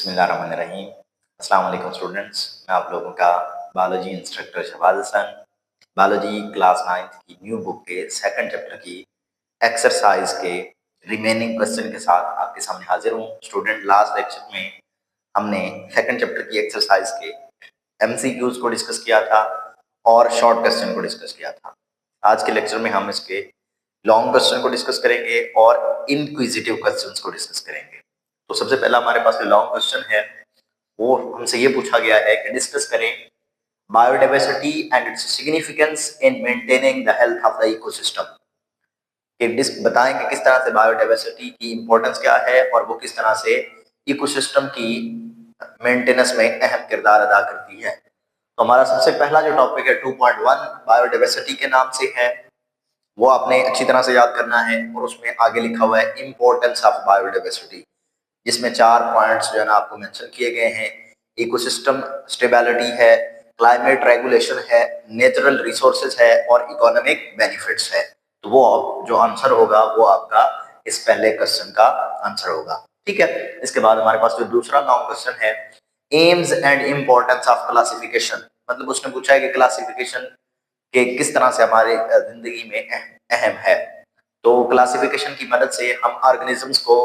बिस्मिल्लाहिर्रहमानिर्रहीम। अस्सलाम वालेकुम स्टूडेंट्स, मैं आप लोगों का biology instructor Shahbaz Hasan biology class 9th की न्यू बुक के सेकंड चैप्टर की एक्सरसाइज के रिमेनिंग क्वेश्चन के साथ आपके सामने हाजिर हूँ। स्टूडेंट, लास्ट लेक्चर में हमने सेकंड चैप्टर की एक्सरसाइज के एमसीक्यूज को डिस्कस किया था और शॉर्ट क्वेश्चन को डिस्कस किया था। आज के लेक्चर में हम इसके लॉन्ग क्वेश्चन को डिस्कस करेंगे और इनक्विजिटिव क्वेश्चंस को डिस्कस करेंगे। तो सबसे पहला हमारे पास जो लॉन्ग क्वेश्चन है वो हमसे ये पूछा गया है कि डिस्कस करें biodiversity and its significance in maintaining the health of the ecosystem. बताएं कि किस तरह से बायोडाइवर्सिटी की इंपॉर्टेंस क्या है और वो किस तरह से इकोसिस्टम की मेंटेनेंस में अहम किरदार अदा करती है। तो हमारा सबसे पहला जो टॉपिक है 2.1 बायोडाइवर्सिटी के नाम से है, वो आपने अच्छी तरह से याद करना है और उसमें आगे लिखा हुआ है इंपॉर्टेंस ऑफ बायोडाइवर्सिटी, जिसमें 4 पॉइंट्स जो है ना आपको मेंशन किए गए हैं। इकोसिस्टम स्टेबिलिटी है, क्लाइमेट रेगुलेशन है, नेचुरल रिसोर्सेज है और इकोनॉमिक बेनिफिट्स है। तो वो जो आंसर होगा वो आपका इस पहले क्वेश्चन का आंसर होगा। ठीक है, इसके बाद हमारे पास जो दूसरा लॉन्ग क्वेश्चन है AIIMS and importance of classification, मतलब उसने पूछा है कि क्लासिफिकेशन के किस तरह से हमारे जिंदगी में अहम है। तो क्लासिफिकेशन की मदद से हम ऑर्गेनिजम्स को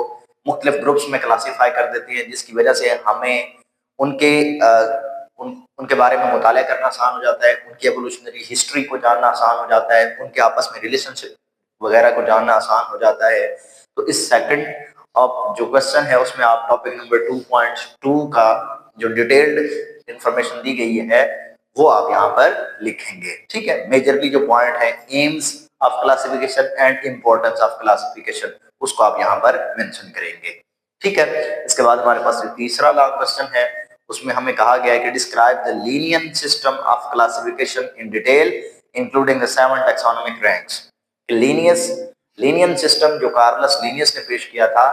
मुख्तलिफ ग्रुप्स में क्लासीफाई कर देते हैं, जिसकी वजह से हमें उनके बारे में मुताला करना आसान हो जाता है, उनकी एवोल्यूशनरी हिस्ट्री को जानना आसान हो जाता है, उनके आपस में रिलेशनशिप वगैरह को जानना आसान हो जाता है। तो इस सेकंड ऑफ जो क्वेश्चन है उसमें आप टॉपिक नंबर 2.2 का जो डिटेल्ड इंफॉर्मेशन दी गई है वो आप यहाँ पर लिखेंगे। ठीक है, मेजरली जो पॉइंट है AIIMS of classification and importance of classification, उसको आप यहाँ पर मेंशन करेंगे। ठीक है, इसके बाद हमारे पास जो तीसरा लॉन्ग क्वेश्चन है उसमें हमें कहा गया है कि describe the Linnean system of classification in detail including the 7 taxonomic ranks. Linnean system जो कार्लस लीनियस ने पेश किया था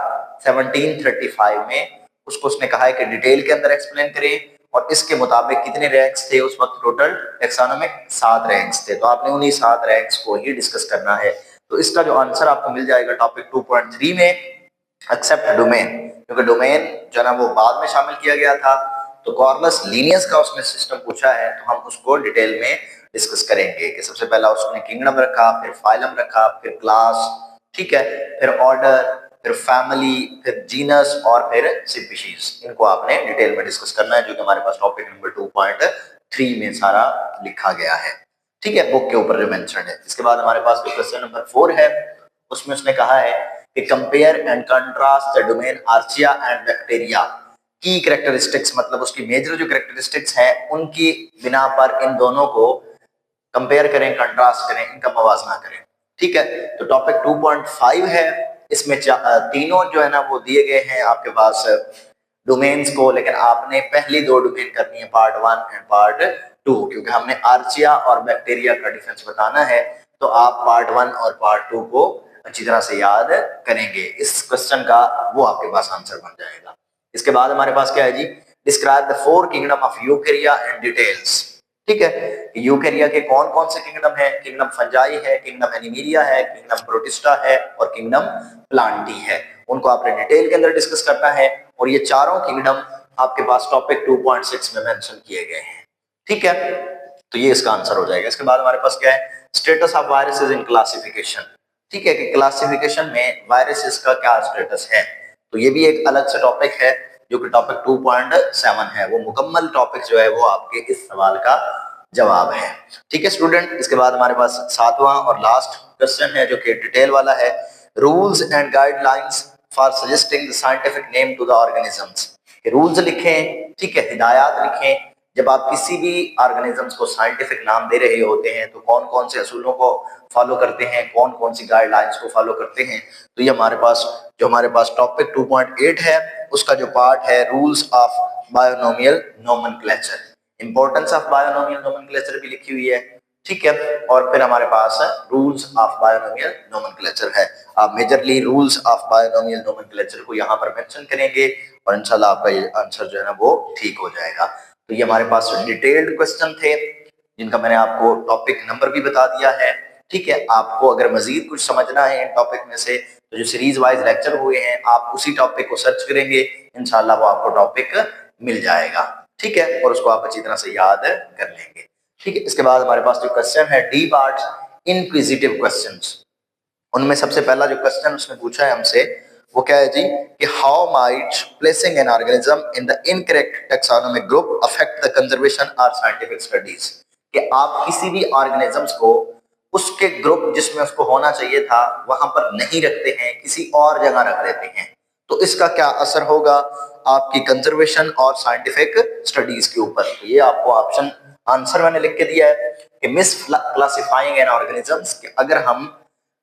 1735 में, उसको उसने कहा है कि डिटेल के अंदर एक्सप्लेन करें और इसके मुताबिक कितने रैंक्स थे उस वक्त, टोटल टैक्सोनॉमिक 7 रैंक्स थे। तो आपने उन्हीं 7 रैंक्स को ही डिस्कस करना है। तो इसका जो आंसर आपको मिल जाएगा टॉपिक 2.3 में एक्सेप्ट डोमेन, क्योंकि डोमेन जो है ना वो बाद में शामिल किया गया था। तो कार्लस लीनियस का उसने सिस्टम पूछा है तो हम उसको डिटेल में डिस्कस करेंगे कि सबसे पहला उसने किंगडम रखा, फिर फाइलम रखा, फिर क्लास, ठीक है, फिर ऑर्डर, फिर फैमिली, फिर जीनस और फिर स्पीशीज। इनको आपने डिटेल में डिस्कस करना है, जो कि हमारे पास टॉपिक नंबर 2.3 में सारा लिखा गया है। ठीक है, बुक के ऊपर जो मेंशन है। इसके बाद हमारे पास जो क्वेश्चन नंबर 4 है उसमें उसने कहा है कि compare and contrast the domain archaea and bacteria की कैरेक्टरिस्टिक्स, मतलब उसकी मेजर जो कैरेक्टरिस्टिक्स हैं उनकी बिना पर इन दोनों को कंपेयर करें, कंट्रास्ट करें, इनका मवाजना करें। ठीक है, तो टॉपिक 2.5 है, इसमें तीनों जो है ना वो दिए गए हैं आपके पास डोमेन्स को, लेकिन आपने पहली 2 डोमेन करनी है, पार्ट 1 एंड पार्ट 2, क्योंकि हमने आर्चिया और बैक्टीरिया का डिफरेंस बताना है। तो आप पार्ट 1 और पार्ट 2 को अच्छी तरह से याद करेंगे। इस क्वेश्चन का वो आपके पास आंसर बन जाएगा। इसके बाद हमारे पास क्या है जी, describe the 4 kingdom of eukarya in details. ठीक है, यूकेरिया के कौन कौन से किंगडम है? किंगडम फंजाई है, किंगडम एनिमीरिया है, किंगडम प्रोटिस्टा है और किंगडम प्लांटी है। उनको आपने डिटेल के अंदर डिस्कस करना है और ये चारों किंगडम आपके पास टॉपिक 2.6 में मेंशन किए गए हैं। ठीक है, तो ये इसका आंसर हो जाएगा। इसके बाद हमारे पास क्या है, status of viruses in classification. ठीक है, कि क्लासिफिकेशन में वायरसेस का क्या स्टेटस है। तो ये भी एक अलग से टॉपिक है जो कि टॉपिक 2.7 है। वो मुकम्मल टॉपिक जो है वो आपके इस सवाल का जवाब है। ठीक है स्टूडेंट, इसके बाद हमारे पास 7वां और लास्ट क्वेश्चन है जो कि डिटेल वाला है, rules and guidelines for suggesting the scientific name to the organisms. Rules लिखें, ठीक है, हिदायत लिखें। जब आप किसी भी ऑर्गेनिजम्स को साइंटिफिक नाम दे रहे होते हैं तो कौन कौन से असूलों को फॉलो करते हैं, कौन कौन सी गाइडलाइंस को फॉलो करते हैं। तो ये हमारे पास टॉपिक 2.8 है, उसका जो पार्ट है rules of binomial nomenclature, importance of binomial nomenclature भी लिखी हुई है। ठीक है, और फिर हमारे पास रूल्स ऑफ बायोनोमियल नोमेनक्लेचर है। आप majorly rules of binomial nomenclature को यहाँ पर मेंशन करेंगे और इंशाल्लाह आपका ये आंसर जो है ना वो ठीक हो जाएगा। तो ये हमारे पास डिटेल्ड क्वेश्चन थे जिनका मैंने आपको टॉपिक नंबर भी बता दिया है। ठीक है, आपको अगर मजीद कुछ समझना है इन टॉपिक में से तो जो सीरीज वाइज लेक्चर हुए हैं आप उसी टॉपिक को सर्च करेंगे, इंशाल्लाह वो आपको टॉपिक मिल जाएगा, ठीक है, और उसको आप अच्छी तरह से याद कर लेंगे, ठीक है। इसके बाद हमारे पास जो क्वेश्चन है डी पार्ट इनक्विजिटिव क्वेश्चंस, उनमें सबसे पहला जो क्वेश्चन उसने पूछा है हमसे वो क्या है जी कि how might placing an organism in the incorrect taxonomic group affect the conservation और साइंटिफिक स्टडीज, कि आप किसी भी ऑर्गेनिजम्स को उसके ग्रुप जिसमें उसको होना चाहिए था वहां पर नहीं रखते हैं, किसी और जगह रख देते हैं, तो इसका क्या असर होगा आपकी कंजर्वेशन और साइंटिफिक स्टडीज के ऊपर। तो ये आपको ऑप्शन आंसर मैंने लिख के दिया है कि मिस क्लासिफाइंग एन ऑर्गेनिजम्स, कि अगर हम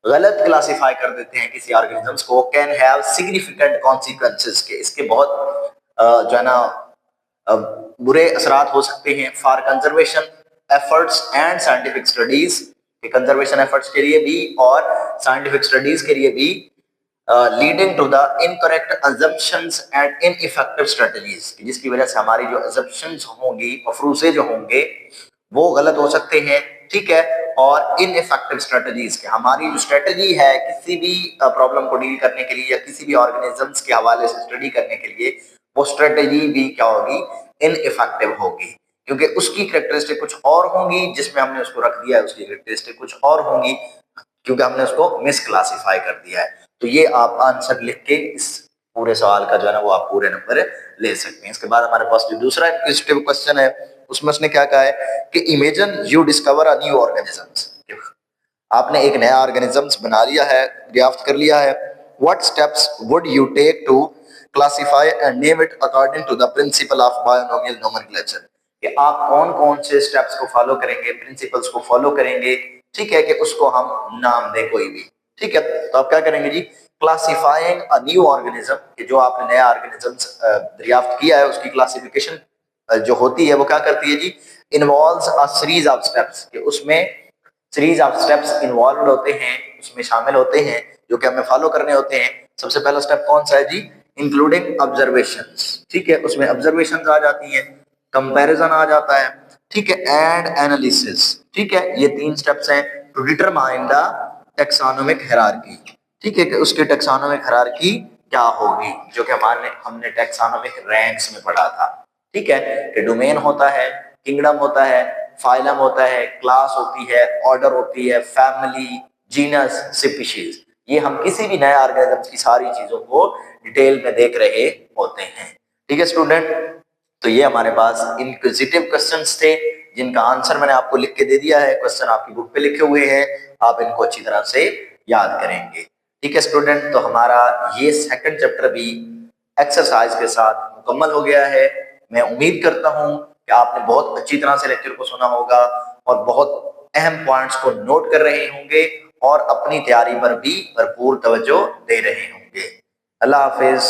गलत क्लासिफाई कर देते हैं किसी ऑर्गेनिजम्स को, कैन हैव सिग्निफिकेंट कॉन्सिक्वेंसेस, के इसके बहुत जो है ना बुरे असरात हो सकते हैं for conservation efforts and scientific studies, के कंजर्वेशन एफर्ट्स के लिए भी और साइंटिफिक स्टडीज के लिए भी, leading to the incorrect assumptions and ineffective strategies, जिसकी वजह से हमारी जो अजम्पशंस होंगी, अफरूजे जो होंगे वो गलत हो सकते हैं, ठीक है, और इनइफेक्टिव स्ट्रेटजीज, के हमारी जो स्ट्रेटजी है किसी भी प्रॉब्लम को डील करने के लिए या किसी भी ऑर्गेनिजम्स के हवाले से स्टडी करने के लिए, वो स्ट्रेटजी भी क्या होगी, इनइफेक्टिव होगी, क्योंकि उसकी कैरेक्टरिस्टिक कुछ और होंगी, जिसमें हमने उसको रख दिया है उसकी कैरेक्टरिस्टिक कुछ और होंगी, क्योंकि हमने उसको मिसक्लासिफाई कर दिया है। तो ये आप आंसर लिख के इस पूरे सवाल का जो है ना वो आप पूरे नंबर ले सकते हैं। इसके बाद हमारे पास जो दूसरा इंक्विजिटिव क्वेश्चन है उसमें उसने क्या कहा है कि imagine you discover a new organisms, आपने एक नया ऑर्गेनिजम्स बना लिया है, दरियाफ्त कर लिया है, what steps would you take to classify and name it according to the principle of binomial nomenclature, कि आप कौन कौन से स्टेप्स को फॉलो करेंगे, प्रिंसिपल्स को फॉलो करेंगे, ठीक है, कि उसको हम नाम दें कोई भी, ठीक है। तो आप क्या करेंगे जी, क्लासिफाइंग अ न्यू ऑर्गेनिज्म, कि जो आपने नया ऑर्गेनिजम्स दरियाफ्त किया है उसकी क्लासिफिकेशन जो होती है वो क्या करती है जी, involves a series of steps, कि उसमें सीरीज ऑफ स्टेप्स इन्वॉल्व होते हैं, उसमें शामिल होते हैं जो कि हमें फॉलो करने होते हैं। सबसे पहला स्टेप कौन सा है जी, इंक्लूडिंग ऑब्जर्वेशंस, ठीक है, उसमें ऑब्जर्वेशंस आ जाती हैं, कंपैरिजन आ जाता है, ठीक है, एंड एनालिसिस, ठीक है, ये 3 स्टेप्स हैं to determine the taxonomic hierarchy, ठीक है, कि उसकी टैक्सोनॉमिक हायरार्की क्या होगी, जो कि हमने टैक्सोनॉमिक रैंक्स में पढ़ा था, ठीक है, कि डोमेन होता है, किंगडम होता है, फाइलम होता है, क्लास होती है, ऑर्डर होती है, फैमिली, जीनस, स्पीशीज, ये हम किसी भी नए ऑर्गेनिज्म की सारी चीजों को डिटेल में देख रहे होते हैं, ठीक है स्टूडेंट। तो ये हमारे पास इंक्विजिटिव क्वेश्चंस थे जिनका आंसर मैंने आपको लिख के दे दिया है, क्वेश्चन आपकी बुक पे लिखे हुए हैं, आप इनको अच्छी तरह से याद करेंगे, ठीक है स्टूडेंट। तो हमारा ये सेकंड चैप्टर भी एक्सरसाइज के साथ मुकम्मल हो गया है। मैं उम्मीद करता हूं कि आपने बहुत अच्छी तरह से लेक्चर को सुना होगा और बहुत अहम पॉइंट्स को नोट कर रहे होंगे और अपनी तैयारी पर भी भरपूर तवज्जो दे रहे होंगे। अल्लाह हाफिज।